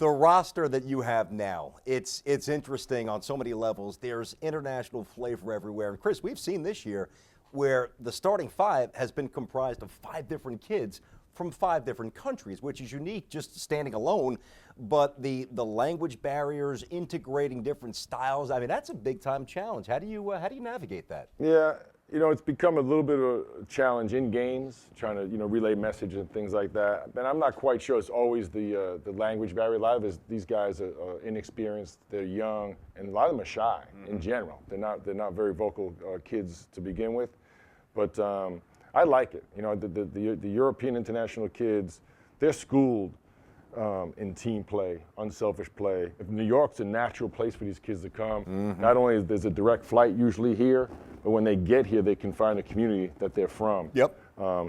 The roster that you have now, it's interesting on so many levels. There's international flavor everywhere. And Chris, we've seen this year where the starting five has been comprised of 5 different kids from 5 different countries, which is unique just standing alone. But the language barriers, integrating different styles, I mean, that's a big time challenge. How do you navigate that? Yeah, you know, it's become a little bit of a challenge in games, trying to, relay messages and things like that. And I'm not quite sure it's always the language barrier. A lot of these guys are inexperienced, they're young, and a lot of them are shy in general. They're not very vocal kids to begin with. But I like it. You know, the European international kids, they're schooled in team play, unselfish play. If New York's a natural place for these kids to come, not only is there's a direct flight usually here, but when they get here, they can find a community that they're from. Yep.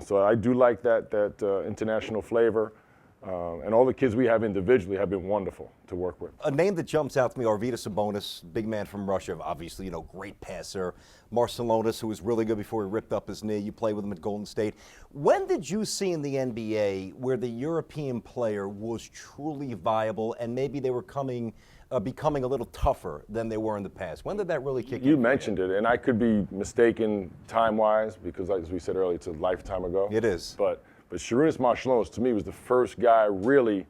So I do like that international flavor. And all the kids we have individually have been wonderful to work with. A name that jumps out to me, Arvydas Sabonis, big man from Russia, obviously, great passer. Marcelonis, who was really good before he ripped up his knee. You played with him at Golden State. When did you see in the NBA where the European player was truly viable and maybe they were becoming a little tougher than they were in the past? When did that really kick in? You mentioned it, and I could be mistaken time-wise because, as we said earlier, it's a lifetime ago. It is. But Sharunas Marcelonis, to me, was the first guy really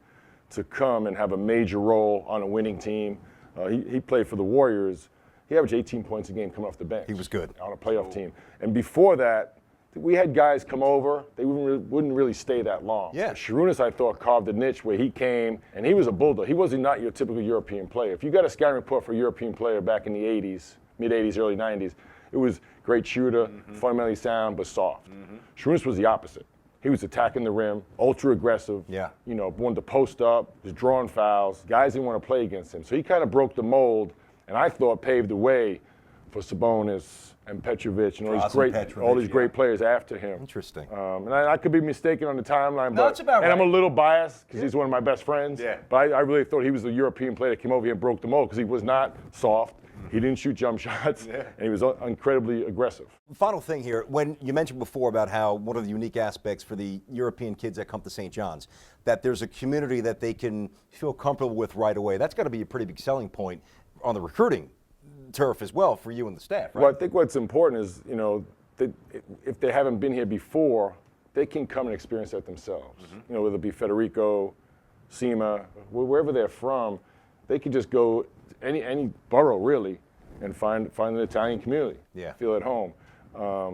to come and have a major role on a winning team. He played for the Warriors. He averaged 18 points a game coming off the bench. He was good. On a playoff team. And before that, we had guys come over. They wouldn't really stay that long. Yeah. Sharunas, I thought, carved a niche where he came, and he was a bulldog. He wasn't not your typical European player. If you got a scouting report for a European player back in the 80s, mid-80s, early 90s, it was great shooter, fundamentally sound, but soft. Sharunas was the opposite. He was attacking the rim, ultra aggressive. Yeah. Wanted to post up, was drawing fouls. Guys didn't want to play against him. So he kind of broke the mold, and I thought paved the way for Sabonis and Petrovic and all these great players after him. Interesting. And I could be mistaken on the timeline, No, it's about right. I'm a little biased because he's one of my best friends. Yeah. But I really thought he was the European player that came over here and broke the mold because he was not soft. He didn't shoot jump shots, and he was incredibly aggressive. Final thing here, when you mentioned before about how one of the unique aspects for the European kids that come to St. John's, that there's a community that they can feel comfortable with right away. That's got to be a pretty big selling point on the recruiting turf as well for you and the staff, right? Well, I think what's important is, that if they haven't been here before, they can come and experience that themselves. Whether it be Federico, Sima, wherever they're from, they can just go any borough really and find an Italian community. Yeah. Feel at home.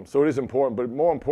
So it is important, but more important